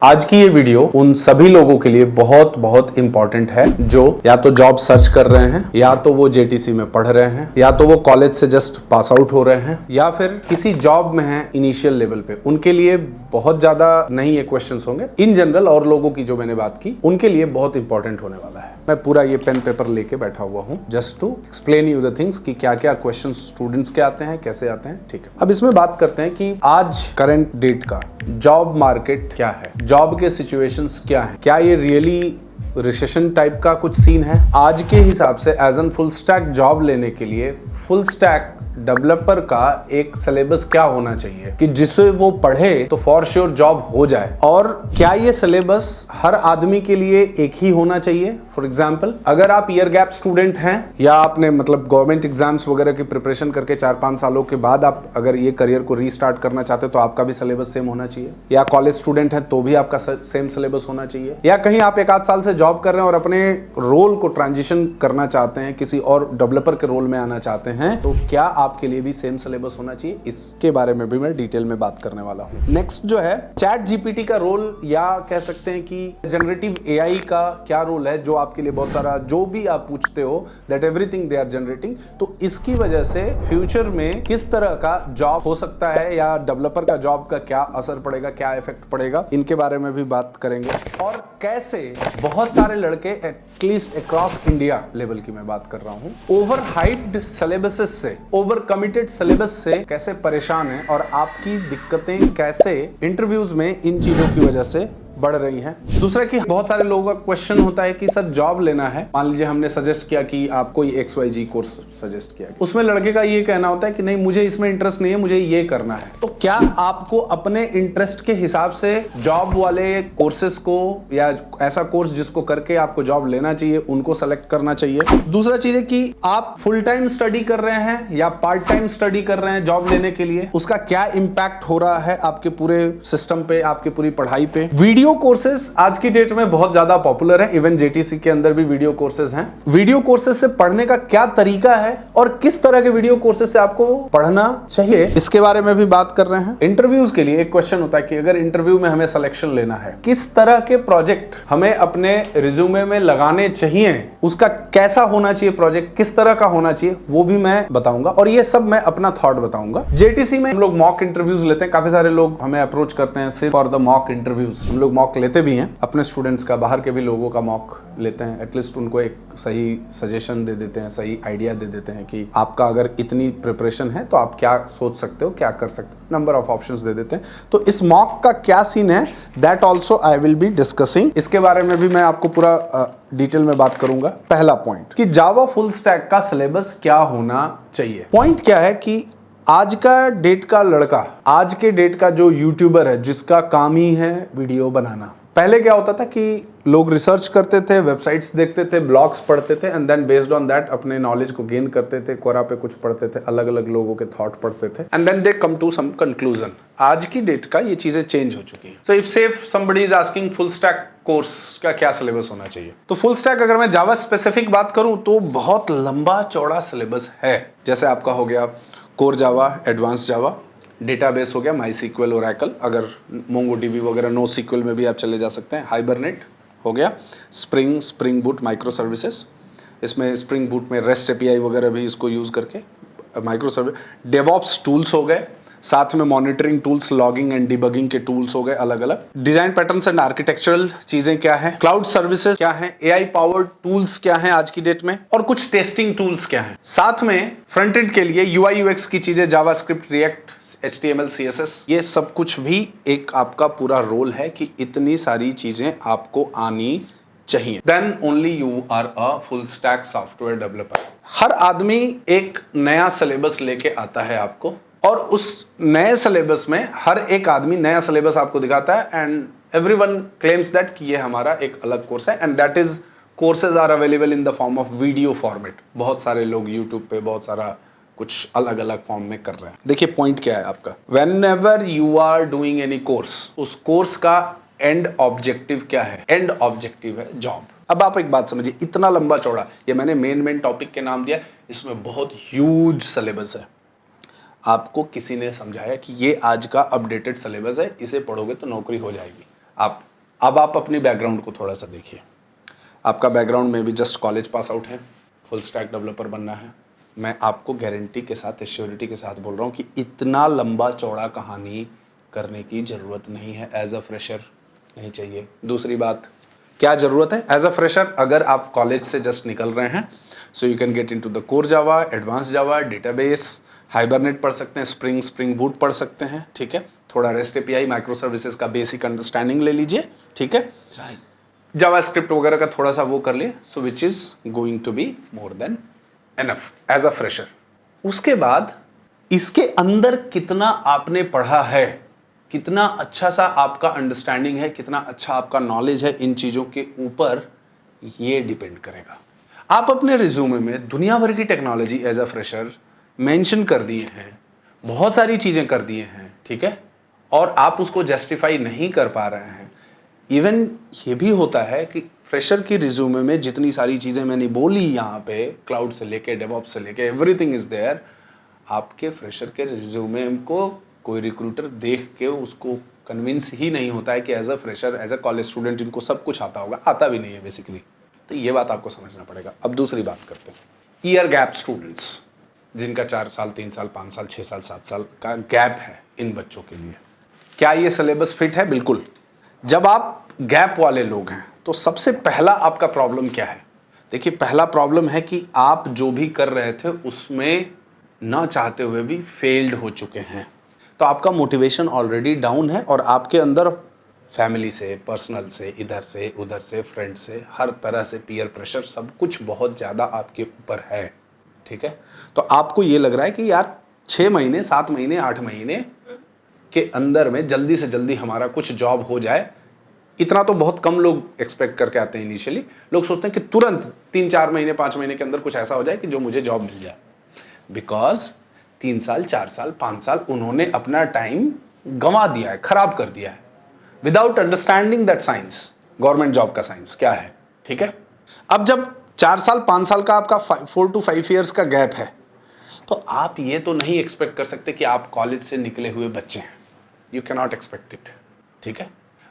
आज की ये वीडियो उन सभी लोगों के लिए बहुत बहुत इंपॉर्टेंट है जो या तो जॉब सर्च कर रहे हैं, या तो वो जेटीसी में पढ़ रहे हैं, या तो वो कॉलेज से जस्ट पास आउट हो रहे हैं, या फिर किसी जॉब में हैं इनिशियल लेवल पे। उनके लिए बहुत ज्यादा नहीं ये क्वेश्चंस होंगे, इन जनरल और लोगों की जो मैंने बात की उनके लिए बहुत इंपॉर्टेंट होने वाला है। मैं पूरा ये पेन पेपर लेके बैठा हुआ हूँ just to explain you the things कि क्या क्या क्वेश्चन स्टूडेंट्स के आते हैं, कैसे आते हैं। ठीक है, अब इसमें बात करते हैं कि आज करंट डेट का जॉब मार्केट क्या है, जॉब के सिचुएशंस क्या है, क्या ये रियली रिसेशन टाइप का कुछ सीन है। आज के हिसाब से as an full stack job लेने के लिए फुल स्टैक डेवलपर का एक सिलेबस क्या होना चाहिए कि जिससे वो पढ़े तो फॉर श्योर जॉब हो जाए। और क्या ये सिलेबस हर आदमी के लिए एक ही होना चाहिए। फॉर एग्जांपल, अगर आप ईयर गैप स्टूडेंट हैं या आपने मतलब गवर्नमेंट एग्जाम्स वगैरह की प्रिपरेशन करके 4-5 सालों के बाद आप अगर ये करियर को रीस्टार्ट करना चाहते हैं तो आपका भी सिलेबस सेम होना चाहिए। या कॉलेज स्टूडेंट है तो भी आपका सेम सिलेबस होना चाहिए। या कहीं आप 1-8 साल से जॉब कर रहे हैं और अपने रोल को ट्रांजिशन करना चाहते हैं, किसी और डेवलपर के रोल में आना चाहते हैं, तो क्या आपके लिए भी सेम सिलेबस होना चाहिए। इसके बारे में भी मैं डिटेल में बात करने वाला हूं। नेक्स्ट जो है चैट जीपीटी का रोल, या कह सकते हैं कि जनरेटिव एआई का क्या रोल है, जो आपके लिए बहुत सारा जो भी आप पूछते हो that everything they are generating. तो इसकी वजह से फ्यूचर में किस तरह का जॉब हो सकता है या डेवलपर का जॉब का क्या असर पड़ेगा, क्या इफेक्ट पड़ेगा, इनके बारे में भी बात करेंगे। और कैसे बहुत सारे लड़के एटलीस्ट अक्रॉस इंडिया लेवल की मैं बात कर रहा हूं, ओवर हाइप्ड सिलेबसेस से, ओवर कमिटेड सिलेबस से कैसे परेशान है और आपकी दिक्कतें कैसे इंटरव्यूज में इन चीजों की वजह से बढ़ रही हैं। दूसरा कि बहुत सारे लोगों का क्वेश्चन होता है कि सर जॉब लेना है, मान लीजिए हमने सजेस्ट किया कि आप कोई XYZ कोर्स सजेस्ट किया, उसमें लड़के का ये कहना होता है कि नहीं मुझे इसमें इंटरेस्ट नहीं है, मुझे ये करना है। तो क्या आपको अपने इंटरेस्ट के हिसाब से जॉब वाले कोर्सेज को या ऐसा कोर्स जिसको करके आपको जॉब लेना चाहिए उनको सेलेक्ट करना चाहिए। दूसरा चीज है कि आप फुल टाइम स्टडी कर रहे हैं या पार्ट टाइम स्टडी कर रहे हैं जॉब लेने के लिए, उसका क्या इंपैक्ट हो रहा है आपके पूरे सिस्टम पे, आपकी पूरी पढ़ाई पे। वीडियो कोर्सेज आज की डेट में बहुत ज्यादा पॉपुलर है, इवन जेटीसी के अंदर भी वीडियो कोर्सेज हैं। वीडियो कोर्सेज से पढ़ने का क्या तरीका है और किस तरह के वीडियो कोर्सेज से आपको पढ़ना चाहिए, इसके बारे में भी बात कर रहे हैं। इंटरव्यूज के लिए एक क्वेश्चन होता है कि अगर इंटरव्यू में हमें सिलेक्शन लेना है, किस तरह के प्रोजेक्ट हमें अपने रिज्यूमे में लगाने चाहिए, उसका कैसा होना चाहिए प्रोजेक्ट, किस तरह का होना चाहिए, वो भी मैं बताऊंगा। और ये सब मैं अपना थॉट बताऊंगा। जेटीसी में हम लोग मॉक इंटरव्यूज लेते हैं, काफी सारे लोग हमें अप्रोच करते हैं सिर्फ फॉर द मॉक इंटरव्यूज। हम लोग मॉक लेते भी हैं अपने स्टूडेंट्स का, बाहर के भी लोगों का मॉक लेते हैं, एटलीस्ट उनको एक सही सजेशन दे देते हैं, सही आइडिया दे देते हैं कि आपका अगर इतनी प्रिपरेशन है तो आप क्या सोच सकते हो, क्या कर सकते हो, नंबर ऑफ ऑप्शंस दे देते हैं। तो इस मॉक का क्या सीन है that also I will be discussing, इसके बारे में भी मैं आपको पूरा डिटेल में बात करूंगा। पहला पॉइंट कि जावा फुल स्टैक का सिलेबस क्या होना चाहिए। पॉइंट क्या है कि आज का डेट का लड़का, आज के डेट का जो यूट्यूबर है जिसका काम ही है वीडियो बनाना, पहले क्या होता था कि लोग रिसर्च करते थे, वेबसाइट्स देखते थे, ब्लॉग्स पढ़ते थे, and then based on that अपने नॉलेज को गेन करते थे, कोरा पे कुछ पढ़ते थे, अलग अलग लोगों के थॉट पढ़ते थे, and then they come to some conclusion. आज की डेट का ये चीजें चेंज हो चुकी हैं। So if safe somebody is asking full stack course का क्या सिलेबस होना चाहिए, तो फुल स्टैक अगर मैं जावा स्पेसिफिक बात करूं तो बहुत लंबा चौड़ा सिलेबस है। जैसे आपका हो गया कोर जावा, एडवांस जावा, डेटाबेस हो गया MySQL, ओरेकल, अगर मोंगोडीबी वगैरह नो सीक्वल में भी आप चले जा सकते हैं, हाइबरनेट हो गया, स्प्रिंग बूट माइक्रो सर्विसेज, इसमें स्प्रिंग बूट में रेस्ट API वगैरह भी इसको यूज़ करके माइक्रो सर्विस, डेवऑप्स टूल्स हो गए, साथ में monitoring tools, logging and debugging के टूल्स हो गए अलग अलग, डिजाइन पैटर्न्स एंड आर्किटेक्चरल चीजें क्या है, क्लाउड सर्विसेज क्या है, AI पावर्ड टूल्स क्या है आज की डेट में, और कुछ टेस्टिंग टूल्स क्या है। साथ में फ्रंट एंड के लिए UI UX की चीजें, जावास्क्रिप्ट, रिएक्ट, HTML CSS, ये सब कुछ भी एक आपका पूरा रोल है कि इतनी सारी चीजें आपको आनी चाहिए। Then only you are a full stack software developer. हर आदमी एक नया सिलेबस लेके आता है आपको, और उस नए सिलेबस में हर एक आदमी नया सिलेबस आपको दिखाता है, एंड एवरीवन क्लेम्स दैट कि ये हमारा एक अलग कोर्स है, and that is courses are available in the form of video format. बहुत सारे लोग यूट्यूब पे बहुत सारा कुछ अलग अलग फॉर्म में कर रहे हैं। देखिए पॉइंट क्या है आपका, whenever you are doing any course, उस कोर्स का एंड ऑब्जेक्टिव क्या है, एंड ऑब्जेक्टिव है जॉब। अब आप एक बात समझिए, इतना लंबा चौड़ा, ये मैंने मेन टॉपिक के नाम दिया, इसमें बहुत ह्यूज सिलेबस है। आपको किसी ने समझाया कि ये आज का अपडेटेड सिलेबस है, इसे पढ़ोगे तो नौकरी हो जाएगी, आप अब आप अपनी बैकग्राउंड को थोड़ा सा देखिए। आपका बैकग्राउंड में भी जस्ट कॉलेज पास आउट है, फुल स्टैक डेवलपर बनना है। मैं आपको गारंटी के साथ, एश्योरिटी के साथ बोल रहा हूँ कि इतना लंबा चौड़ा कहानी करने की ज़रूरत नहीं है। एज अ फ्रेशर नहीं चाहिए। दूसरी बात, क्या ज़रूरत है एज अ फ्रेशर? अगर आप कॉलेज से जस्ट निकल रहे हैं, सो you can get into the core Java, advance Java, database, hibernate पढ़ सकते हैं, स्प्रिंग बूट पढ़ सकते हैं, ठीक है। थोड़ा रेस्ट एपीआई, माइक्रो सर्विसेज का बेसिक अंडरस्टैंडिंग ले लीजिए, ठीक है। जावास्क्रिप्ट वगैरह का थोड़ा सा वो कर लिए, so which is going to be more than enough as a fresher. उसके बाद इसके अंदर कितना आपने पढ़ा है, कितना अच्छा सा आपका अंडरस्टैंडिंग है, कितना अच्छा आपका नॉलेज है इन चीजों के ऊपर ये डिपेंड करेगा। आप अपने रिज्यूमे में दुनिया भर की technology as a fresher mention कर दिए हैं, बहुत सारी चीजें कर दिए हैं, ठीक है, और आप उसको जस्टिफाई नहीं कर पा रहे हैं। इवन ये भी होता है कि फ्रेशर की रिज्यूमे में जितनी सारी चीजें मैंने बोली यहाँ पे, क्लाउड से लेके डेवऑप्स से लेके एवरीथिंग इज देयर, आपके फ्रेशर के रिज्यूमे को कोई रिक्रूटर देख के उसको कन्विंस ही नहीं होता है कि as a fresher, as a college student इनको सब कुछ आता होगा। आता भी नहीं है बेसिकली। तो ये बात आपको समझना पड़ेगा। अब दूसरी बात करते हैं, ईयर गैप स्टूडेंट्स, जिनका 4 साल, 3 साल, 5 साल, 6 साल, 7 साल का गैप है, इन बच्चों के लिए क्या ये सिलेबस फिट है? बिल्कुल। जब आप गैप वाले लोग हैं तो सबसे पहला आपका प्रॉब्लम क्या है? देखिए, पहला प्रॉब्लम है कि आप जो भी कर रहे थे उसमें ना चाहते हुए भी फेल्ड हो चुके हैं। तो आपका मोटिवेशन ऑलरेडी डाउन है और आपके अंदर फैमिली से, पर्सनल से, इधर से उधर से, फ्रेंड से, हर तरह से पीयर प्रेशर, सब कुछ बहुत ज़्यादा आपके ऊपर है, ठीक है। तो आपको ये लग रहा है कि यार 6 महीने, 7 महीने, 8 महीने के अंदर में जल्दी से जल्दी हमारा कुछ जॉब हो जाए। इतना तो बहुत कम लोग एक्सपेक्ट करके आते हैं इनिशियली। लोग सोचते हैं कि तुरंत 3-4 महीने, 5 महीने के अंदर कुछ ऐसा हो जाए कि जो मुझे जॉब मिल जाए। बिकॉज 3 साल, 4 साल, 5 साल उन्होंने अपना टाइम गंवा दिया है, खराब कर दिया है, without understanding that science, government job का साइंस क्या है, ठीक है। अब जब 4 साल, 5 साल का आपका 4 to 5 ईयर्स का गैप है, तो आप ये तो नहीं एक्सपेक्ट कर सकते कि आप कॉलेज से निकले हुए बच्चे हैं। You can not expect it, ठीक है।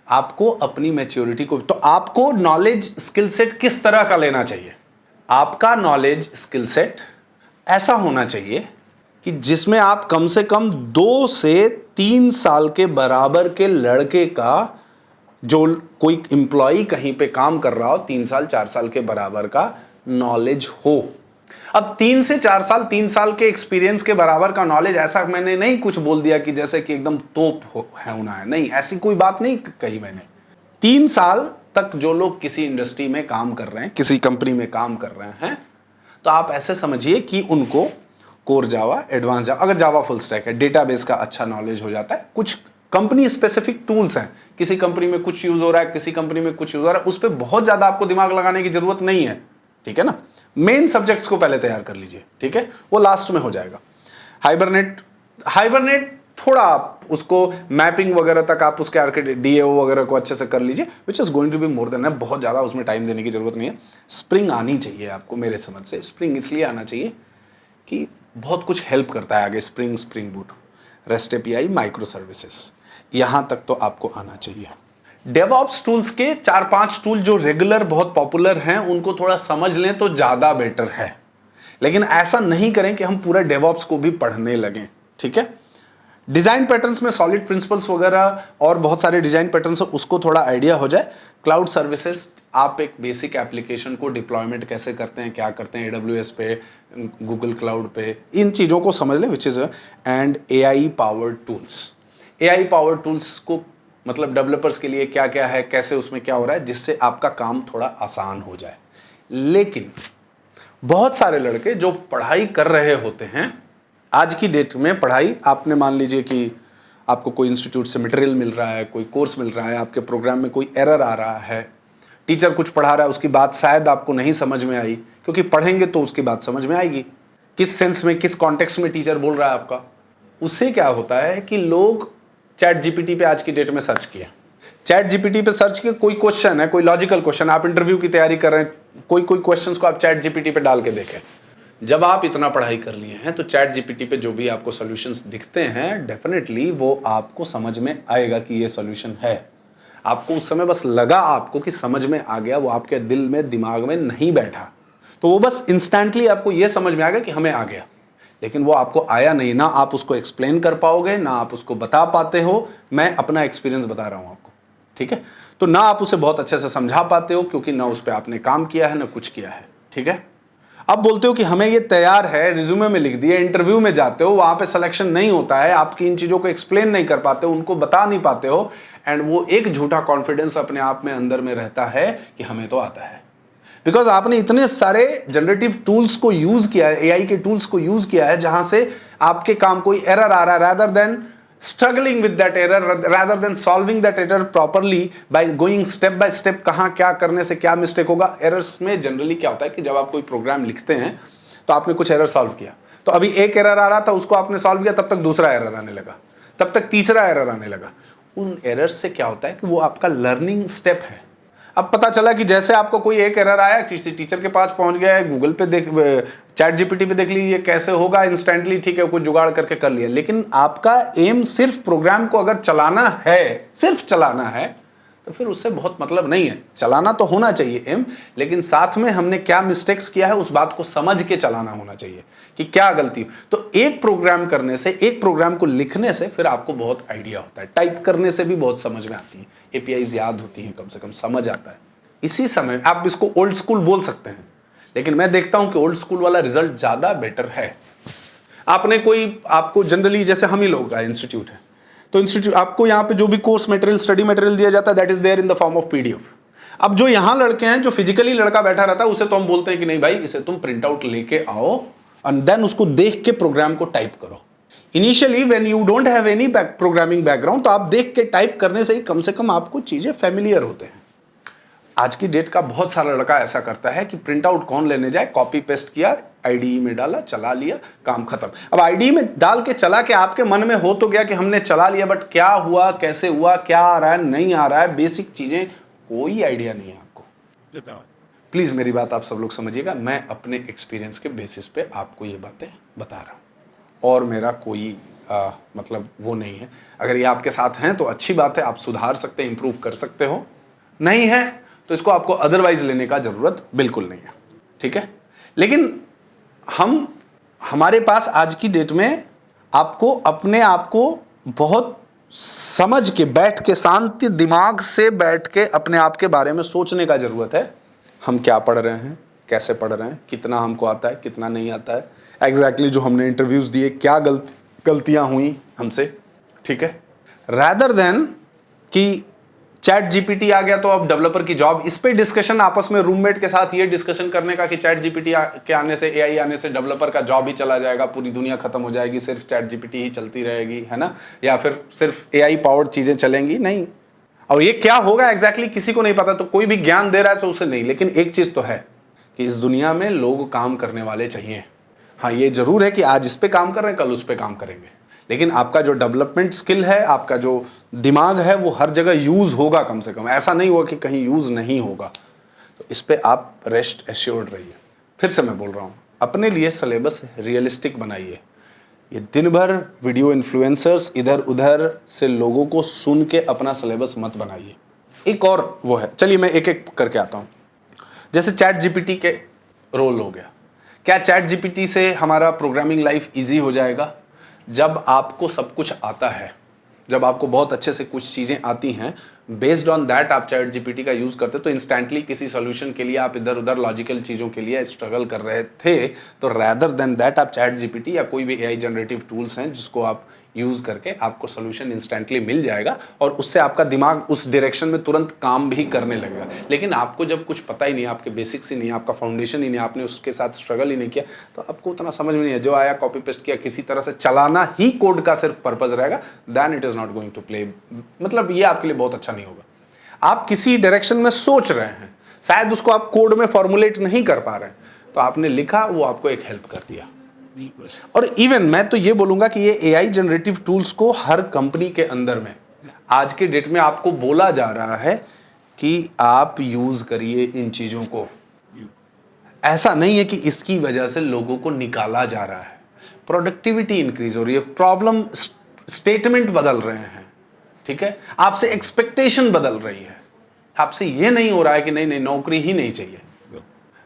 आपको अपनी मैच्योरिटी को, तो आपको नॉलेज स्किल सेट किस तरह का लेना चाहिए? आपका नॉलेज स्किल सेट ऐसा होना चाहिए कि जिसमें आप कम से कम 2 से 3 साल के बराबर के लड़के का, जो कोई एम्प्लॉय कहीं पे काम कर रहा हो, 3 साल 4 साल के बराबर का नॉलेज हो। अब 3 से 4 साल, 3 साल के एक्सपीरियंस के बराबर का नॉलेज, ऐसा मैंने नहीं कुछ बोल दिया कि जैसे कि एकदम तोप होना है, नहीं, ऐसी कोई बात नहीं कही मैंने। 3 साल तक जो लोग किसी इंडस्ट्री में काम कर रहे हैं, किसी कंपनी में काम कर रहे हैं, तो आप ऐसे समझिए कि उनको कोर जावा, एडवांस जावा, अगर जावा फुल स्टैक है, डेटाबेस का अच्छा नॉलेज हो जाता है। कुछ कंपनी स्पेसिफिक टूल्स हैं, किसी कंपनी में कुछ यूज हो रहा है, किसी कंपनी में कुछ यूज हो रहा है, उस पर बहुत ज्यादा आपको दिमाग लगाने की जरूरत नहीं है, ठीक है ना। मेन सब्जेक्ट्स को पहले तैयार कर लीजिए, ठीक है, वो लास्ट में हो जाएगा। हाइबरनेट थोड़ा आप उसको मैपिंग वगैरह तक आप उसके आर्किटेक्ट डीएओ वगैरह को अच्छे से कर लीजिए, which is going to be more than, बहुत ज़्यादा उसमें टाइम देने की जरूरत नहीं है। स्प्रिंग आनी चाहिए आपको, मेरे समझ से स्प्रिंग इसलिए आना चाहिए कि बहुत कुछ हेल्प करता है आगे। Spring boot, rest API, micro services, यहाँ तक तो आपको आना चाहिए। डेवऑप्स टूल्स के 4-5 टूल जो रेगुलर बहुत पॉपुलर हैं, उनको थोड़ा समझ लें तो ज़्यादा बेटर है। लेकिन ऐसा नहीं करें कि हम पूरा डेवऑप्स को भी पढ़ने लगें, ठीक है। डिजाइन पैटर्न्स में सॉलिड प्रिंसिपल्स वगैरह और बहुत सारे डिजाइन पैटर्न्स, उसको थोड़ा आइडिया हो जाए। क्लाउड सर्विसेज, आप एक बेसिक एप्लीकेशन को डिप्लॉयमेंट कैसे करते हैं, क्या करते हैं, AWS पे, गूगल क्लाउड पे, इन चीज़ों को समझ लें, which is and AI powered tools. AI powered tools को मतलब डेवलपर्स के लिए क्या क्या है, कैसे उसमें क्या हो रहा है, जिससे आपका काम थोड़ा आसान हो जाए। लेकिन बहुत सारे लड़के जो पढ़ाई कर रहे होते हैं, आज की डेट में पढ़ाई, आपने मान लीजिए कि आपको कोई इंस्टीट्यूट से मटेरियल मिल रहा है, कोई कोर्स मिल रहा है, आपके प्रोग्राम में कोई एरर आ रहा है, टीचर कुछ पढ़ा रहा है, उसकी बात शायद आपको नहीं समझ में आई, क्योंकि पढ़ेंगे तो उसकी बात समझ में आएगी, किस सेंस में, किस कॉन्टेक्स्ट में टीचर बोल रहा है आपका। उससे क्या होता है कि लोग चैट जीपीटी पे आज की डेट में सर्च किया, चैट जीपीटी पे सर्च किया, कोई क्वेश्चन है, कोई लॉजिकल क्वेश्चन, आप इंटरव्यू की तैयारी कर रहे हैं, कोई क्वेश्चंस को आप चैट जीपीटी पे डाल के देखें। जब आप इतना पढ़ाई कर लिए हैं तो चैट जीपीटी पे जो भी आपको सॉल्यूशंस दिखते हैं, डेफिनेटली वो आपको समझ में आएगा कि ये सॉल्यूशन है। आपको उस समय बस लगा आपको कि समझ में आ गया, वो आपके दिल में दिमाग में नहीं बैठा, तो वो बस इंस्टेंटली आपको ये समझ में आ गया कि हमें आ गया, लेकिन वो आपको आया नहीं, ना आप उसको एक्सप्लेन कर पाओगे, ना आप उसको बता पाते हो। मैं अपना एक्सपीरियंस बता रहा हूं आपको, ठीक है। तो ना आप उसे बहुत अच्छे से समझा पाते हो, क्योंकि ना उस पर आपने काम किया है ना कुछ किया है, ठीक है। अब बोलते हो कि हमें ये तैयार है, रिज्यूमे में लिख दिया, इंटरव्यू में जाते हो, वहां पे सिलेक्शन नहीं होता है, आपकी इन चीजों को एक्सप्लेन नहीं कर पाते हो, उनको बता नहीं पाते हो, एंड वो एक झूठा कॉन्फिडेंस अपने आप में अंदर में रहता है कि हमें तो आता है, बिकॉज आपने इतने सारे जनरेटिव टूल्स को यूज किया है, एआई के टूल्स को यूज किया है, जहां से आपके काम कोई एरर आ रहा है, rather than struggling with that error, rather than solving that error properly by going step by step, कहां क्या करने से क्या मिस्टेक होगा। एरर्स में जनरली क्या होता है कि जब आप कोई प्रोग्राम लिखते हैं तो आपने कुछ एरर सॉल्व किया, तो अभी एक एरर आ रहा था, उसको आपने सॉल्व किया, तब तक दूसरा एरर आने लगा, तब तक तीसरा एरर आने लगा। उन एरर से क्या होता है कि वो आपका लर्निंग स्टेप है। अब पता चला कि जैसे आपको कोई एक एरर आया, किसी टीचर के पास पहुंच गया है, गूगल पे देख, चैट जीपीटी पे देख लीजिए कैसे होगा, इंस्टेंटली ठीक है कुछ जुगाड़ करके कर लिया, लेकिन आपका एम सिर्फ प्रोग्राम को अगर चलाना है, सिर्फ चलाना है, तो फिर उससे बहुत मतलब नहीं है। चलाना तो होना चाहिए एम, लेकिन साथ में हमने क्या मिस्टेक्स किया है उस बात को समझ के चलाना होना चाहिए कि क्या गलती हो। तो एक प्रोग्राम करने से, एक प्रोग्राम को लिखने से फिर आपको बहुत आइडिया होता है, टाइप करने से भी बहुत समझ में आती है, एपीआईज याद होती हैं, कम से कम समझ आता है। इसी समय आप इसको ओल्ड स्कूल बोल सकते हैं, लेकिन मैं देखता हूं कि ओल्ड स्कूल वाला रिजल्ट ज्यादा बेटर है। आपने कोई, आपको जनरली जैसे हम ही लोग का इंस्टीट्यूट है, तो इंस्टीट्यूट आपको यहाँ पे जो भी कोर्स मटेरियल, स्टडी मटेरियल दिया जाता है, that is there in the form of PDF. अब जो यहाँ लड़के हैं, जो फिजिकली लड़का बैठा रहता है, उसे तो हम बोलते हैं कि नहीं भाई, इसे तुम प्रिंट आउट लेके आओ एंड देन उसको देख के प्रोग्राम को टाइप करो। Initially when you don't have any programming background, तो आप देख के टाइप करने से ही कम से कम आपको चीजें फेमिलियर होते हैं। आज की डेट का बहुत सारा लड़का ऐसा करता है कि प्रिंट आउट कौन लेने जाए, कॉपी पेस्ट किया, आईडीई में डाला, चला लिया, काम खत्म। अब आईडीई में डाल के चला के आपके मन में हो तो गया कि हमने चला लिया, बट क्या हुआ, कैसे हुआ, क्या आ रहा है, नहीं आ रहा है, बेसिक चीजें कोई आइडिया नहीं है आपको। प्लीज मेरी बात आप सब लोग समझिएगा, मैं अपने एक्सपीरियंस के बेसिस पे आपको ये बातें बता रहा हूं, और मेरा कोई मतलब वो नहीं है। अगर ये आपके साथ हैं तो अच्छी बात है, आप सुधार सकते हैं, इंप्रूव कर सकते हो, नहीं है तो इसको आपको अदरवाइज लेने का जरूरत बिल्कुल नहीं है, ठीक है। लेकिन हमारे पास आज की डेट में आपको अपने आप को बहुत समझ के, बैठ के, शांति दिमाग से बैठ के अपने आप के बारे में सोचने का जरूरत है। हम क्या पढ़ रहे हैं, कैसे पढ़ रहे हैं, कितना हमको आता है, कितना नहीं आता है, एग्जैक्टली जो हमने इंटरव्यूज दिए क्या गलतियां हुई हमसे, ठीक है। रैदर देन कि चैट जीपीटी आ गया तो अब डेवलपर की जॉब, इस पे डिस्कशन आपस में रूममेट के साथ ये डिस्कशन करने का कि चैट जीपीटी के आने से, एआई आने से डेवलपर का जॉब ही चला जाएगा, पूरी दुनिया खत्म हो जाएगी, सिर्फ चैट जीपीटी ही चलती रहेगी, है ना, या फिर सिर्फ एआई पावर्ड चीजें चलेंगी, नहीं। और ये क्या होगा एग्जैक्टली किसी को नहीं पता, तो कोई भी ज्ञान दे रहा है तो उसे नहीं, लेकिन एक चीज तो है कि इस दुनिया में लोग काम करने वाले चाहिए। हाँ, ये जरूर है कि आज इस पे काम कर रहे हैं, कल उस पे काम करेंगे, लेकिन आपका जो डेवलपमेंट स्किल है, आपका जो दिमाग है, वो हर जगह यूज होगा, कम से कम ऐसा नहीं होगा कि कहीं यूज नहीं होगा। तो इस पे आप रेस्ट एश्योर्ड रहिए। फिर से मैं बोल रहा हूँ, अपने लिए सिलेबस रियलिस्टिक बनाइए। ये दिन भर वीडियो इन्फ्लुएंसर्स इधर उधर से लोगों को सुन के अपना सिलेबस मत बनाइए। एक और वो है, चलिए मैं एक एक करके आता हूँ। जैसे चैट जीपीटी के रोल हो गया, क्या चैट जीपीटी से हमारा प्रोग्रामिंग लाइफ ईजी हो जाएगा? जब आपको सब कुछ आता है, जब आपको बहुत अच्छे से कुछ चीज़ें आती हैं, बेस्ड ऑन दैट आप चैट जीपीटी का यूज़ करते हो, तो इंस्टेंटली किसी सॉल्यूशन के लिए आप इधर उधर लॉजिकल चीज़ों के लिए स्ट्रगल कर रहे थे, तो रैदर देन दैट आप चैट जीपीटी या कोई भी एआई जनरेटिव टूल्स हैं जिसको आप यूज़ करके आपको सोल्यूशन इंस्टेंटली मिल जाएगा, और उससे आपका दिमाग उस डायरेक्शन में तुरंत काम भी करने लगेगा। लेकिन आपको जब कुछ पता ही नहीं, आपके बेसिक्स ही नहीं, आपका फाउंडेशन ही नहीं, आपने उसके साथ स्ट्रगल ही नहीं किया, तो आपको उतना समझ में नहीं है। जो आया कॉपी पेस्ट किया, किसी तरह से चलाना ही कोड का सिर्फ पर्पज रहेगा, then it is not going to play, मतलब ये आपके लिए बहुत अच्छा नहीं होगा। आप किसी डायरेक्शन में सोच रहे हैं, शायद उसको आप कोड में फॉर्मुलेट नहीं कर पा रहे हैं, तो आपने लिखा, वो आपको एक हेल्प कर दिया। और इवन मैं तो ये बोलूंगा कि ये एआई जनरेटिव टूल्स को हर कंपनी के अंदर में आज के डेट में आपको बोला जा रहा है कि आप यूज करिए इन चीजों को। ऐसा नहीं है कि इसकी वजह से लोगों को निकाला जा रहा है, प्रोडक्टिविटी इंक्रीज हो रही है, प्रॉब्लम स्टेटमेंट बदल रहे हैं, ठीक है, आपसे एक्सपेक्टेशन बदल रही है, आपसे ये नहीं हो रहा है कि नहीं नहीं नौकरी ही नहीं चाहिए।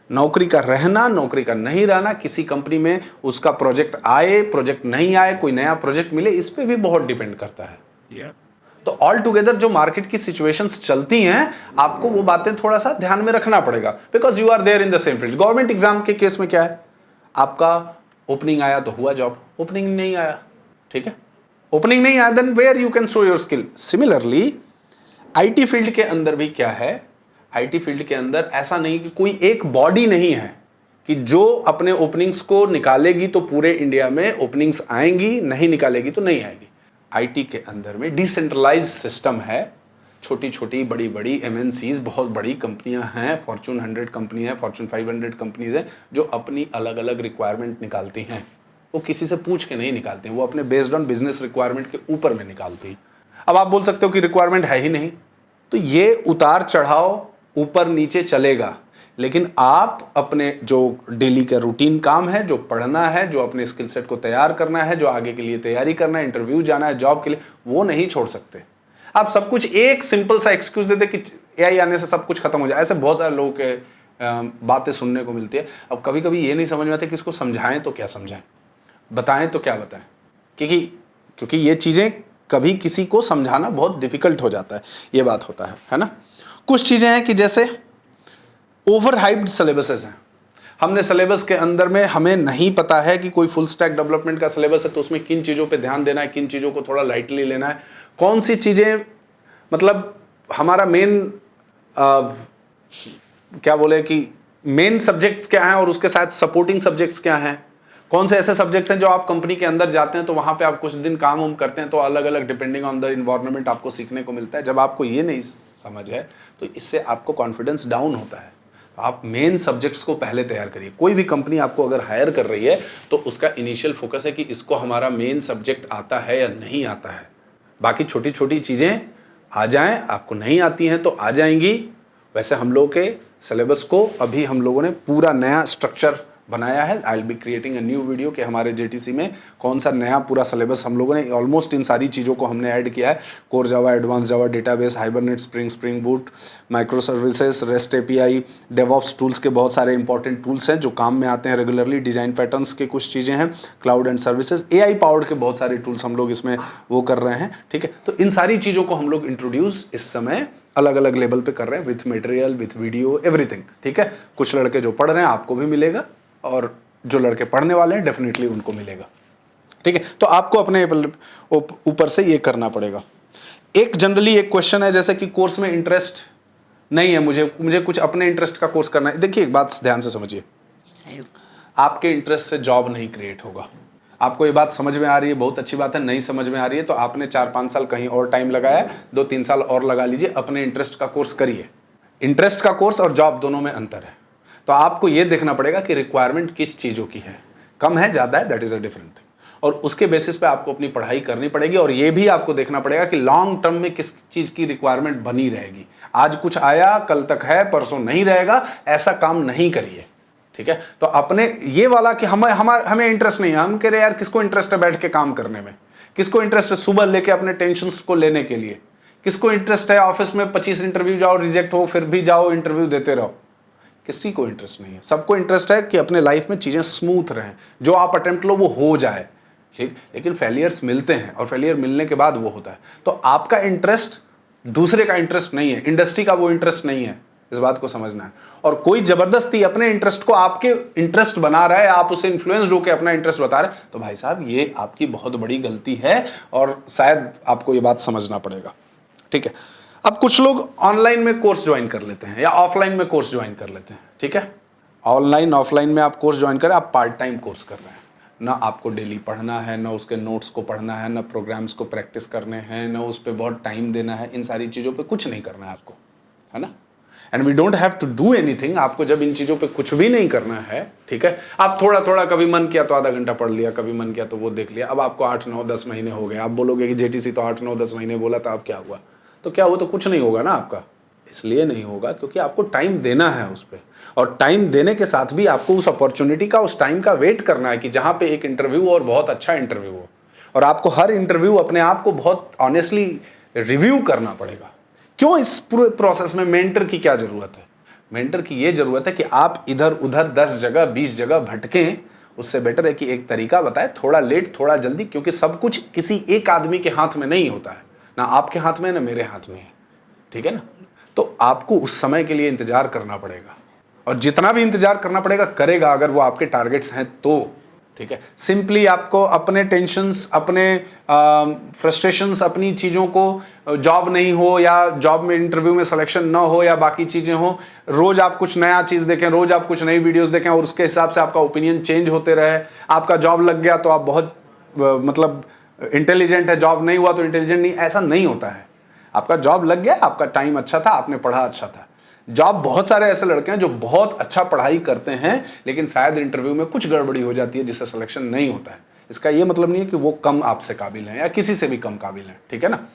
नौकरी का रहना, नौकरी का नहीं रहना, किसी कंपनी में उसका प्रोजेक्ट आए, प्रोजेक्ट नहीं आए, कोई नया प्रोजेक्ट मिले, इस पे भी बहुत डिपेंड करता है। तो ऑल टुगेदर जो मार्केट की सिचुएशंस चलती हैं, आपको वो बातें थोड़ा सा ध्यान में रखना पड़ेगा, because you are there in the same field. Government exam के केस में क्या है, आपका ओपनिंग आया तो हुआ जॉब, ओपनिंग नहीं आया, ठीक है, ओपनिंग नहीं आया, then where you can show your skill. Similarly IT field के अंदर भी क्या है, आईटी फील्ड के अंदर ऐसा नहीं कि कोई एक बॉडी नहीं है कि जो अपने ओपनिंग्स को निकालेगी तो पूरे इंडिया में ओपनिंग्स आएंगी, नहीं निकालेगी तो नहीं आएगी। आईटी के अंदर में डिसेंट्रलाइज सिस्टम है, छोटी छोटी बड़ी बड़ी एमएनसीज, बहुत बड़ी कंपनियां हैं, फॉर्चून 100 कंपनी है, फॉर्चून 500 कंपनीज हैं, जो अपनी अलग अलग रिक्वायरमेंट निकालती हैं। वो किसी से पूछ के नहीं निकालते हैं, वो अपने बेस्ड ऑन बिजनेस रिक्वायरमेंट के ऊपर में निकालती हैं। अब आप बोल सकते हो कि रिक्वायरमेंट है ही नहीं, तो ये उतार चढ़ाव ऊपर नीचे चलेगा, लेकिन आप अपने जो डेली का रूटीन काम है, जो पढ़ना है, जो अपने स्किल सेट को तैयार करना है, जो आगे के लिए तैयारी करना है, इंटरव्यू जाना है जॉब के लिए, वो नहीं छोड़ सकते। आप सब कुछ एक सिंपल सा एक्सक्यूज देते कि एआई आने से सब कुछ खत्म हो जाए, ऐसे बहुत सारे लोगों के बातें सुनने को मिलती है। अब कभी कभी ये नहीं समझ में आता कि इसको समझाएं तो क्या समझाएं, बताएं तो क्या बताएं, क्योंकि ये चीजें कभी किसी को समझाना बहुत डिफिकल्ट हो जाता है, ये बात होता है ना। कुछ चीजें हैं कि जैसे ओवर हाइप्ड सिलेबसेस हैं, हमने सिलेबस के अंदर में हमें नहीं पता है कि कोई फुल स्टैक डेवलपमेंट का सिलेबस है तो उसमें किन चीज़ों पे ध्यान देना है, किन चीज़ों को थोड़ा लाइटली लेना है, कौन सी चीज़ें मतलब हमारा मेन क्या बोले कि मेन सब्जेक्ट्स क्या हैं और उसके साथ सपोर्टिंग सब्जेक्ट्स क्या हैं, कौन से ऐसे सब्जेक्ट्स हैं जो आप कंपनी के अंदर जाते हैं तो वहाँ पे आप कुछ दिन काम वाम करते हैं तो अलग अलग डिपेंडिंग ऑन द इन्वायरमेंट आपको सीखने को मिलता है। जब आपको ये नहीं समझ है तो इससे आपको कॉन्फिडेंस डाउन होता है। आप मेन सब्जेक्ट्स को पहले तैयार करिए। कोई भी कंपनी आपको अगर हायर कर रही है तो उसका इनिशियल फोकस है कि इसको हमारा मेन सब्जेक्ट आता है या नहीं आता है। बाकी छोटी छोटी चीज़ें आ जाएं, आपको नहीं आती हैं तो आ जाएंगी। वैसे हम लोग के सिलेबस को अभी हम लोगों ने पूरा नया स्ट्रक्चर बनाया है। I will be creating a new video कि हमारे जेटीसी में कौन सा नया पूरा सिलेबस हम लोगों ने ऑलमोस्ट इन सारी चीज़ों को हमने ऐड किया है। कोर जावा, एडवांस जावा, database, hibernate, spring boot, micro services, rest API, DevOps tools के बहुत सारे इंपॉर्टेंट टूल्स हैं जो काम में आते हैं रेगुलरली। डिजाइन पैटर्न्स के कुछ चीज़ें हैं, cloud and services, AI powered के बहुत सारे टूल्स हम लोग इसमें वो कर रहे हैं। ठीक है, तो इन सारी चीज़ों को हम लोग इंट्रोड्यूस इस समय अलग अलग लेवल पे कर रहे हैं, with material, with video, everything. ठीक है, कुछ लड़के जो पढ़ रहे हैं आपको भी मिलेगा और जो लड़के पढ़ने वाले हैं डेफिनेटली उनको मिलेगा। ठीक है, तो आपको अपने ऊपर से ये करना पड़ेगा। एक जनरली एक क्वेश्चन है जैसे कि कोर्स में इंटरेस्ट नहीं है, मुझे कुछ अपने इंटरेस्ट का कोर्स करना है। देखिए एक बात ध्यान से समझिए, आपके इंटरेस्ट से जॉब नहीं क्रिएट होगा। आपको ये बात समझ में आ रही है, बहुत अच्छी बात है। नहीं समझ में आ रही है तो आपने 4-5 साल कहीं और टाइम लगाया, 2-3 साल और लगा लीजिए, अपने इंटरेस्ट का कोर्स करिए। इंटरेस्ट का कोर्स और जॉब दोनों में अंतर है। तो आपको ये देखना पड़ेगा कि रिक्वायरमेंट किस चीज़ों की है, कम है ज़्यादा है, that is a different thing, और उसके बेसिस पे आपको अपनी पढ़ाई करनी पड़ेगी। और ये भी आपको देखना पड़ेगा कि लॉन्ग टर्म में किस चीज़ की रिक्वायरमेंट बनी रहेगी। आज कुछ आया, कल तक है, परसों नहीं रहेगा, ऐसा काम नहीं करिए। ठीक है, तो अपने ये वाला कि हमें इंटरेस्ट नहीं है, हम कह रहे यार किसको इंटरेस्ट है बैठ के काम करने में, किसको इंटरेस्ट है सुबह लेके अपने टेंशन को लेने के लिए, किसको इंटरेस्ट है ऑफिस में 25 इंटरव्यू जाओ, रिजेक्ट हो फिर भी जाओ इंटरव्यू देते रहो, किसी को इंटरेस्ट नहीं है। सबको इंटरेस्ट है कि अपने लाइफ में चीज़ें स्मूथ रहें, जो आप अटेम्प्ट लो वो हो जाए। ठीक, लेकिन फेलियर्स मिलते हैं और फेलियर मिलने के बाद वो होता है। तो आपका इंटरेस्ट दूसरे का इंटरेस्ट नहीं है, इंडस्ट्री का वो इंटरेस्ट नहीं है, इस बात को समझना है। और कोई जबरदस्ती अपने इंटरेस्ट को आपके इंटरेस्ट बना रहा है, आप उसे इन्फ्लुएंस होकर अपना इंटरेस्ट बता रहे हैं, तो भाई साहब ये आपकी बहुत बड़ी गलती है और शायद आपको ये बात समझना पड़ेगा। ठीक है, अब कुछ लोग ऑनलाइन में कोर्स ज्वाइन कर लेते हैं या ऑफलाइन में कोर्स ज्वाइन कर लेते हैं। ठीक है, ऑनलाइन ऑफलाइन में आप कोर्स ज्वाइन करें, आप पार्ट टाइम कोर्स कर रहे हैं, ना आपको डेली पढ़ना है, ना उसके नोट्स को पढ़ना है, ना प्रोग्राम्स को प्रैक्टिस करने हैं, ना उस पर बहुत टाइम देना है, इन सारी चीज़ों पे कुछ नहीं करना है आपको, है ना। And we don't have to do anything. आपको जब इन चीज़ों पे कुछ भी नहीं करना है, ठीक है, आप थोड़ा थोड़ा कभी मन किया तो आधा घंटा पढ़ लिया, कभी मन किया तो वो देख लिया। अब आपको 8-9-10 महीने हो गए, आप बोलोगे कि जेटीसी तो 8-9-10 महीने बोला था, अब क्या हुआ? तो क्या हुआ? तो कुछ नहीं होगा ना आपका। इसलिए नहीं होगा क्योंकि आपको टाइम देना है उस पर, और टाइम देने के साथ भी आपको उस अपॉर्चुनिटी का, उस टाइम का वेट करना है कि जहाँ पे एक इंटरव्यू और बहुत अच्छा इंटरव्यू हो, और आपको हर इंटरव्यू अपने आप को बहुत ऑनेस्टली रिव्यू करना पड़ेगा। क्यों इस पूरे प्रोसेस में मेंटर की क्या जरूरत है? मेंटर की ये जरूरत है कि आप इधर उधर 10 जगह 20 जगह भटकें, उससे बेटर है कि एक तरीका बताए, थोड़ा लेट थोड़ा जल्दी, क्योंकि सब कुछ किसी एक आदमी के हाथ में नहीं होता है, ना आपके हाथ में है ना मेरे हाथ में है, ठीक है ना। तो आपको उस समय के लिए इंतजार करना पड़ेगा, और जितना भी इंतजार करना पड़ेगा करेगा अगर वो आपके टारगेट्स हैं तो, ठीक है। सिंपली आपको अपने टेंशन्स, अपने फ्रस्ट्रेशंस, अपनी चीज़ों को, जॉब नहीं हो या जॉब में इंटरव्यू में सिलेक्शन ना हो या बाकी चीज़ें हो, रोज़ आप कुछ नया चीज़ देखें, रोज़ आप कुछ नई वीडियोस देखें और उसके हिसाब से आपका ओपिनियन चेंज होते रहे। आपका जॉब लग गया तो आप बहुत मतलब इंटेलिजेंट है, जॉब नहीं हुआ तो इंटेलिजेंट नहीं, ऐसा नहीं होता है। आपका जॉब लग गया, आपका टाइम अच्छा था, आपने पढ़ा अच्छा था। जॉब, बहुत सारे ऐसे लड़के हैं जो बहुत अच्छा पढ़ाई करते हैं लेकिन शायद इंटरव्यू में कुछ गड़बड़ी हो जाती है जिससे सिलेक्शन नहीं होता है। इसका ये मतलब नहीं है कि वो कम आपसे काबिल हैं या किसी से भी कम काबिल हैं, ठीक है ना।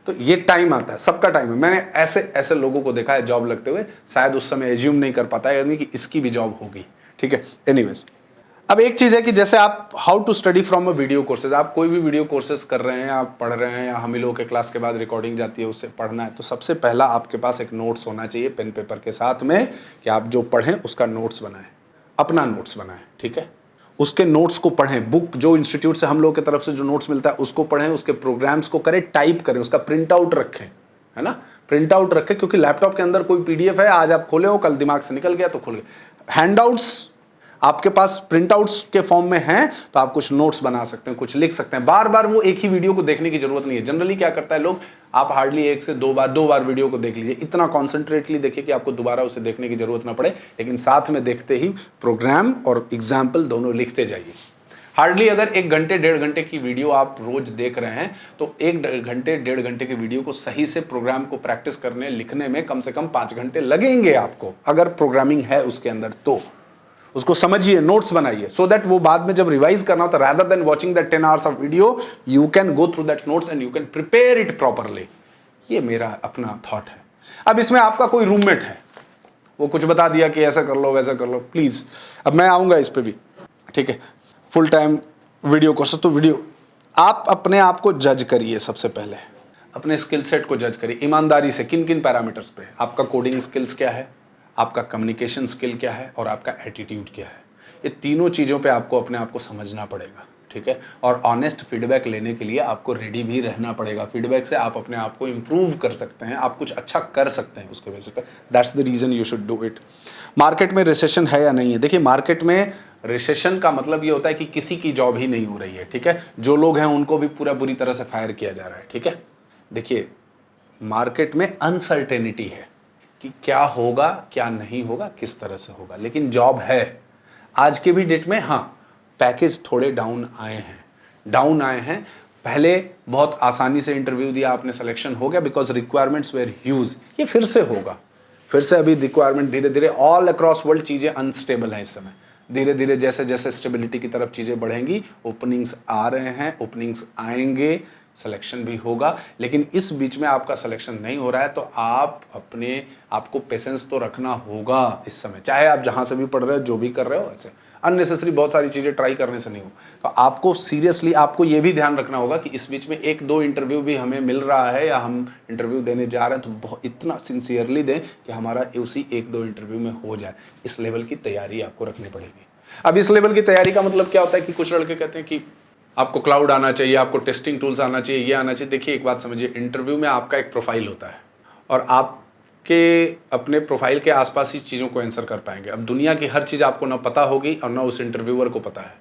तो ये टाइम आता है, सबका टाइम है। मैंने ऐसे ऐसे लोगों को देखा है जॉब लगते हुए, शायद उस समय एज्यूम नहीं कर पाता है यानी कि इसकी भी जॉब होगी, ठीक है। एनीवेज, अब एक चीज़ है कि जैसे आप how to study from a video courses, आप कोई भी वीडियो कोर्सेज कर रहे हैं, आप पढ़ रहे हैं, या हम ही लोगों के क्लास के बाद रिकॉर्डिंग जाती है उससे पढ़ना है, तो सबसे पहला आपके पास एक नोट्स होना चाहिए पेन पेपर के साथ में, कि आप जो पढ़ें उसका नोट्स बनाएं, अपना नोट्स बनाएं, ठीक है। उसके नोट्स को पढ़ें, बुक जो इंस्टीट्यूट से हम लोग की तरफ से जो नोट्स मिलता है उसको पढ़ें, उसके प्रोग्राम्स को करें, टाइप करें, उसका प्रिंट आउट रखें, है ना, प्रिंट आउट रखें, क्योंकि लैपटॉप के अंदर कोई पीडीएफ है, आज आप खोले हो, कल दिमाग से निकल गया तो खुल गया। हैंडआउट्स आपके पास प्रिंट आउट्स के फॉर्म में हैं तो आप कुछ नोट्स बना सकते हैं, कुछ लिख सकते हैं। बार बार वो एक ही वीडियो को देखने की जरूरत नहीं है। जनरली क्या करता है लोग, आप हार्डली एक से दो बार वीडियो को देख लीजिए, इतना कॉन्सेंट्रेटली देखिए कि आपको दोबारा उसे देखने की जरूरत ना पड़े, लेकिन साथ में देखते ही प्रोग्राम और एग्जाम्पल दोनों लिखते जाइए। हार्डली अगर 1 घंटे 1.5 घंटे की वीडियो आप रोज देख रहे हैं तो 1 घंटे 1.5 घंटे की वीडियो को सही से प्रोग्राम को प्रैक्टिस करने लिखने में कम से कम 5 घंटे लगेंगे आपको, अगर प्रोग्रामिंग है उसके अंदर तो। उसको समझिए, नोट्स बनाइए, सो दैट वो बाद में जब रिवाइज करना हो तो rather than watching that 10 hours of video, you can go through that notes and you can prepare it properly. ये मेरा अपना थॉट है। अब इसमें आपका कोई रूममेट है, वो कुछ बता दिया कि ऐसा कर लो वैसा कर लो, प्लीज अब मैं आऊंगा इस पे भी, ठीक है। फुल टाइम वीडियो कोर्स, तो वीडियो आप अपने आप को जज करिए, सबसे पहले अपने स्किल सेट को जज करिए ईमानदारी से। किन किन पैरामीटर्स पे? आपका कोडिंग स्किल्स क्या है, आपका कम्युनिकेशन स्किल क्या है, और आपका एटीट्यूड क्या है। ये तीनों चीज़ों पे आपको अपने आप को समझना पड़ेगा, ठीक है। और ऑनेस्ट फीडबैक लेने के लिए आपको रेडी भी रहना पड़ेगा। फीडबैक से आप अपने आप को इम्प्रूव कर सकते हैं, आप कुछ अच्छा कर सकते हैं उसके बेसिस पे। That's the reason you should do it. Market में रिसेशन है या नहीं है? देखिए, मार्केट में रिसेशन का मतलब ये होता है कि किसी की जॉब ही नहीं हो रही है, ठीक है। जो लोग हैं उनको भी पूरा बुरी तरह से फायर किया जा रहा है, ठीक है। देखिए, मार्केट में अनसर्टेनिटी है कि क्या होगा क्या नहीं होगा, किस तरह से होगा, लेकिन जॉब है। आज के भी डेट में हाँ, पैकेज थोड़े डाउन आए हैं। पहले बहुत आसानी से इंटरव्यू दिया आपने, सिलेक्शन हो गया बिकॉज रिक्वायरमेंट्स वेर ह्यूज। ये फिर से होगा, फिर से अभी रिक्वायरमेंट धीरे धीरे ऑल अक्रॉस वर्ल्ड चीज़ें अनस्टेबल हैं इस समय। धीरे धीरे जैसे जैसे स्टेबिलिटी की तरफ चीज़ें बढ़ेंगी, ओपनिंग्स आ रहे हैं, ओपनिंग्स आएंगे, सिलेक्शन भी होगा। लेकिन इस बीच में आपका सिलेक्शन नहीं हो रहा है तो आपको पेशेंस तो रखना होगा इस समय, चाहे आप जहाँ से भी पढ़ रहे हो, जो भी कर रहे हो। ऐसे अननेसेसरी बहुत सारी चीज़ें ट्राई करने से नहीं हो। तो आपको सीरियसली आपको ये भी ध्यान रखना होगा कि इस बीच में 1-2 इंटरव्यू भी हमें मिल रहा है या हम इंटरव्यू देने जा रहे हैं तो बहुत इतना सिंसियरली दें कि हमारा उसी 1-2 इंटरव्यू में हो जाए। इस लेवल की तैयारी आपको रखनी पड़ेगी। अब इस लेवल की तैयारी का मतलब क्या होता है कि कुछ लड़के कहते हैं कि आपको क्लाउड आना चाहिए, आपको टेस्टिंग टूल्स आना चाहिए, ये आना चाहिए। देखिए, एक बात समझिए, इंटरव्यू में आपका एक प्रोफाइल होता है और आपके अपने प्रोफाइल के आसपास ही चीज़ों को आंसर कर पाएंगे। अब दुनिया की हर चीज़ आपको ना पता होगी और ना उस इंटरव्यूअर को पता है,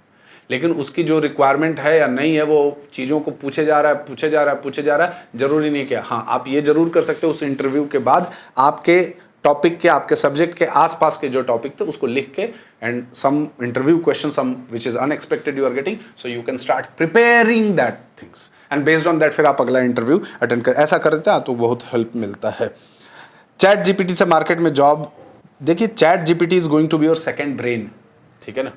लेकिन उसकी जो रिक्वायरमेंट है या नहीं है, वो चीज़ों को पूछे जा रहा है। जरूरी नहीं क्या, हाँ, आप ये जरूर कर सकते हो उस इंटरव्यू के बाद आपके टॉपिक के, आपके सब्जेक्ट के आसपास के जो टॉपिक थे उसको लिख के, and some interview question some which is unexpected you are getting, so you can start preparing that things and based on that फिर आप अगला इंटरव्यू अटेंड कर। ऐसा करते हैं तो बहुत हेल्प मिलता है। चैट जीपीटी से मार्केट में जॉब, देखिए chat GPT is going to be your second brain, ठीक है ना।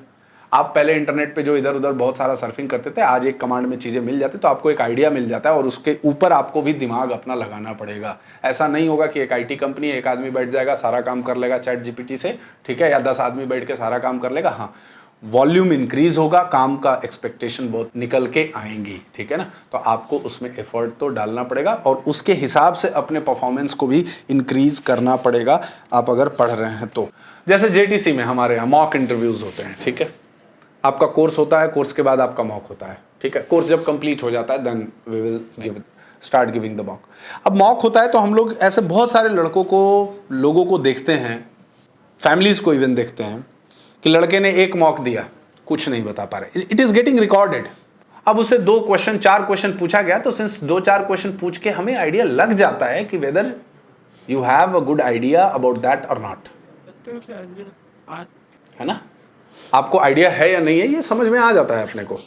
आप पहले इंटरनेट पे जो इधर उधर बहुत सारा सर्फिंग करते थे, आज एक कमांड में चीज़ें मिल जाती, तो आपको एक आइडिया मिल जाता है और उसके ऊपर आपको भी दिमाग अपना लगाना पड़ेगा। ऐसा नहीं होगा कि एक आईटी कंपनी, एक आदमी बैठ जाएगा सारा काम कर लेगा चैट जीपीटी से, ठीक है, या 10 आदमी बैठ के सारा काम कर लेगा। हाँ, वॉल्यूम इंक्रीज होगा, काम का एक्सपेक्टेशन बहुत निकल के आएंगी, ठीक है ना। तो आपको उसमें एफर्ट तो डालना पड़ेगा और उसके हिसाब से अपने परफॉर्मेंस को भी इंक्रीज करना पड़ेगा आप अगर पढ़ रहे हैं तो। जैसे जेटीसी में हमारे यहाँ मॉक इंटरव्यूज होते हैं, ठीक है। आपका कोर्स होता है, कोर्स के बाद आपका मॉक होता है, ठीक है। कोर्स जब कंप्लीट हो जाता है then we will start giving the mock. अब मॉक होता है तो हम लोग ऐसे बहुत सारे लोगों को देखते हैं, फैमिलीज को इवन देखते हैं कि लड़के ने एक मॉक दिया, कुछ नहीं बता पा रहे, इट इज गेटिंग रिकॉर्डेड। अब उसे 2 क्वेश्चन 4 क्वेश्चन पूछा गया तो सिंस 2-4 क्वेश्चन पूछ के हमें आइडिया लग जाता है कि whether you have a good idea about that और नॉट, है ना। आपको आइडिया है या नहीं है ये समझ में आ जाता है अपने को।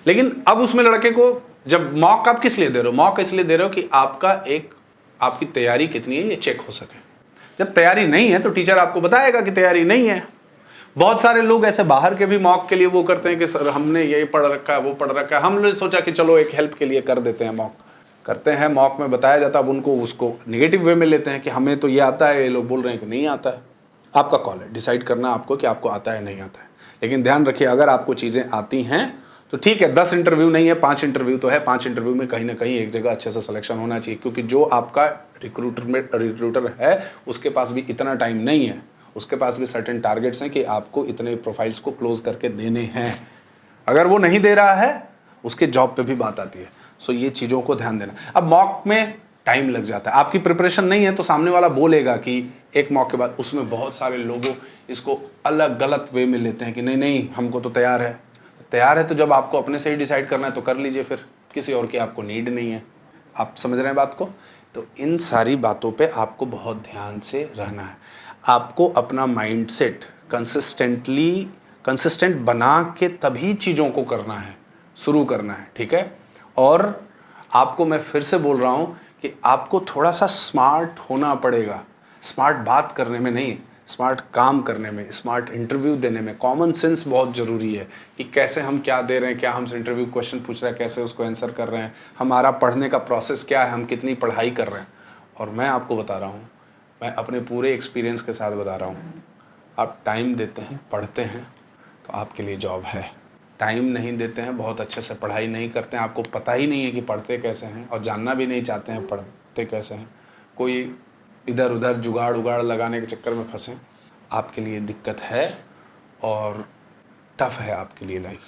लेकिन अब उसमें लड़के को जब मॉक आप किस लिए दे रहे हो, मॉक इसलिए दे रहे हो कि आपकी तैयारी कितनी है ये चेक हो सके। जब तैयारी नहीं है तो टीचर आपको बताएगा कि तैयारी नहीं है। बहुत सारे लोग ऐसे बाहर के भी मॉक के लिए वो करते हैं कि सर हमने ये पढ़ रखा है, वो पढ़ रखा है, हमने सोचा कि चलो एक हेल्प के लिए कर देते हैं मॉक। करते हैं, मॉक में बताया जाता है, अब उनको उसको निगेटिव वे में लेते हैं कि हमें तो ये आता है, ये लोग बोल रहे हैं कि नहीं आता है। आपका कॉल है, डिसाइड करना आपको कि आपको आता है नहीं आता है। लेकिन ध्यान रखिए अगर आपको चीज़ें आती हैं तो ठीक है, 10 इंटरव्यू नहीं है, 5 इंटरव्यू तो है, 5 इंटरव्यू में कहीं ना कहीं एक जगह अच्छे से सिलेक्शन होना चाहिए, क्योंकि जो आपका रिक्रूटर है उसके पास भी इतना टाइम नहीं है, उसके पास भी सर्टेन टारगेट्स हैं कि आपको इतने प्रोफाइल्स को क्लोज करके देने हैं। अगर वो नहीं दे रहा है उसके जॉब पे भी बात आती है। सो ये चीज़ों को ध्यान देना। अब मॉक में टाइम लग जाता है, आपकी प्रिपरेशन नहीं है तो सामने वाला बोलेगा कि एक मॉक के बाद, उसमें बहुत सारे लोगों इसको अलग गलत वे में लेते हैं कि नहीं नहीं हमको तो तैयार है तो जब आपको अपने से ही डिसाइड करना है तो कर लीजिए, फिर किसी और की आपको नीड नहीं है। आप समझ रहे हैं बात को। तो इन सारी बातों पे आपको बहुत ध्यान से रहना है। आपको अपना माइंडसेट कंसिस्टेंट बना के तभी चीज़ों को करना है, शुरू करना है, ठीक है। और आपको मैं फिर से बोल रहा हूँ कि आपको थोड़ा सा स्मार्ट होना पड़ेगा, स्मार्ट बात करने में नहीं, स्मार्ट काम करने में, स्मार्ट इंटरव्यू देने में। कॉमन सेंस बहुत ज़रूरी है कि कैसे हम क्या दे रहे हैं, क्या हमसे इंटरव्यू क्वेश्चन पूछ रहा है, कैसे उसको आंसर कर रहे हैं, हमारा पढ़ने का प्रोसेस क्या है, हम कितनी पढ़ाई कर रहे हैं। और मैं आपको बता रहा हूँ, मैं अपने पूरे एक्सपीरियंस के साथ बता रहा हूँ, आप टाइम देते हैं, पढ़ते हैं तो आपके लिए जॉब है। टाइम नहीं देते हैं, बहुत अच्छे से पढ़ाई नहीं करते हैं, आपको पता ही नहीं है कि पढ़ते कैसे हैं और जानना भी नहीं चाहते हैं पढ़ते कैसे हैं, कोई इधर उधर जुगाड़ उगाड़ लगाने के चक्कर में फंसे, आपके लिए दिक्कत है और टफ है आपके लिए लाइफ।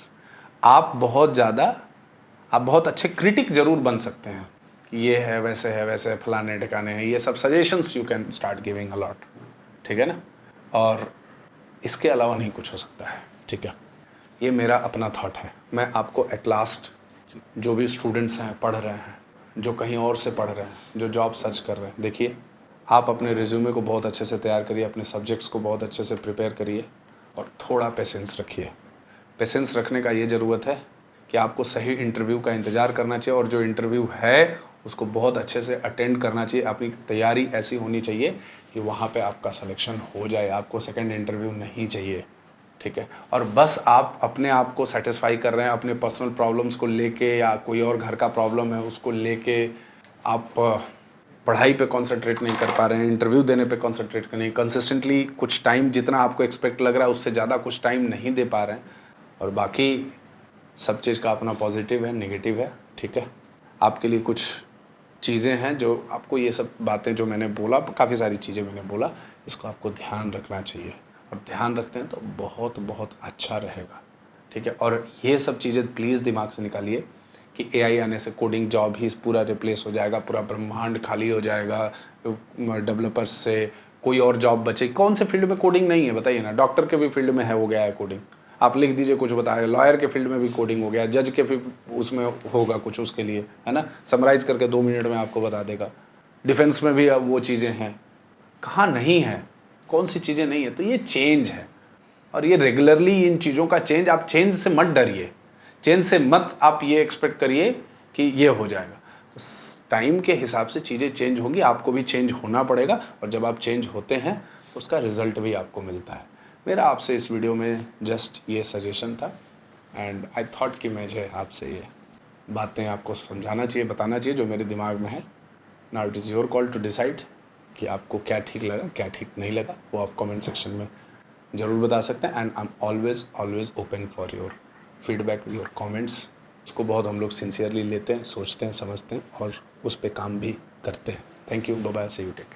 आप बहुत अच्छे क्रिटिक ज़रूर बन सकते हैं कि ये है वैसे है, वैसे फलाने ठिकाने हैं, ये सब suggestions you can start giving a lot, ठीक है ना। और इसके अलावा नहीं कुछ हो सकता है, ठीक है। ये मेरा अपना थॉट है। मैं आपको एट लास्ट जो भी स्टूडेंट्स हैं, पढ़ रहे हैं, जो कहीं और से पढ़ रहे हैं, जो जॉब सर्च कर रहे हैं, देखिए आप अपने रिज्यूमे को बहुत अच्छे से तैयार करिए, अपने सब्जेक्ट्स को बहुत अच्छे से प्रिपेयर करिए और थोड़ा पेशेंस रखिए। पेशेंस रखने का ये ज़रूरत है कि आपको सही इंटरव्यू का इंतज़ार करना चाहिए और जो इंटरव्यू है उसको बहुत अच्छे से अटेंड करना चाहिए। अपनी तैयारी ऐसी होनी चाहिए कि वहाँ पे आपका सिलेक्शन हो जाए, आपको सेकंड इंटरव्यू नहीं चाहिए, ठीक है। और बस आप अपने आप को सेटिस्फाई कर रहे हैं, अपने पर्सनल प्रॉब्लम्स को लेके या कोई और घर का प्रॉब्लम है उसको लेके आप पढ़ाई पे कंसंट्रेट नहीं कर पा रहे हैं, इंटरव्यू देने पे कंसंट्रेट कर नहीं, कंसिस्टेंटली कुछ टाइम जितना आपको एक्सपेक्ट लग रहा है उससे ज़्यादा कुछ टाइम नहीं दे पा रहे हैं। और बाकी सब चीज़ का अपना पॉजिटिव है, नेगेटिव है, ठीक है। आपके लिए कुछ चीज़ें हैं जो आपको, ये सब बातें जो मैंने बोला, काफ़ी सारी चीज़ें मैंने बोला, इसको आपको ध्यान रखना चाहिए और ध्यान रखते हैं तो बहुत बहुत अच्छा रहेगा, ठीक है। और ये सब चीज़ें प्लीज़ दिमाग से निकालिए कि एआई आने से कोडिंग जॉब ही पूरा रिप्लेस हो जाएगा, पूरा ब्रह्मांड खाली हो जाएगा, डेवलपर्स से कोई और जॉब बचे। कौन से फील्ड में कोडिंग नहीं है बताइए ना। डॉक्टर के भी फील्ड में है, हो गया है कोडिंग, आप लिख दीजिए कुछ बता रहे, लॉयर के फील्ड में भी कोडिंग हो गया, जज के भी उसमें होगा कुछ उसके लिए, है ना, समराइज करके 2 मिनट में आपको बता देगा। डिफेंस में भी अब वो चीज़ें हैं, कहाँ नहीं है, कौन सी चीज़ें नहीं है। तो ये चेंज है और ये रेगुलरली इन चीज़ों का चेंज, आप चेंज से मत डरिए, चेंज से मत आप ये एक्सपेक्ट करिए कि ये हो जाएगा। तो टाइम के हिसाब से चीज़ें चेंज होंगी, आपको भी चेंज होना पड़ेगा और जब आप चेंज होते हैं तो उसका रिजल्ट भी आपको मिलता है। मेरा आपसे इस वीडियो में जस्ट ये सजेशन था एंड आई थॉट कि मुझे आपसे ये बातें आपको समझाना चाहिए, बताना चाहिए जो मेरे दिमाग में है। Now it is your call to decide कि आपको क्या ठीक लगा, क्या ठीक नहीं लगा, वो आप कमेंट सेक्शन में ज़रूर बता सकते हैं। And I am always open for your feedback, your comments. उसको बहुत हम लोग सिंसियरली लेते हैं, सोचते हैं, समझते हैं और उस पर काम भी करते हैं। Thank you, bye bye, see you, take care.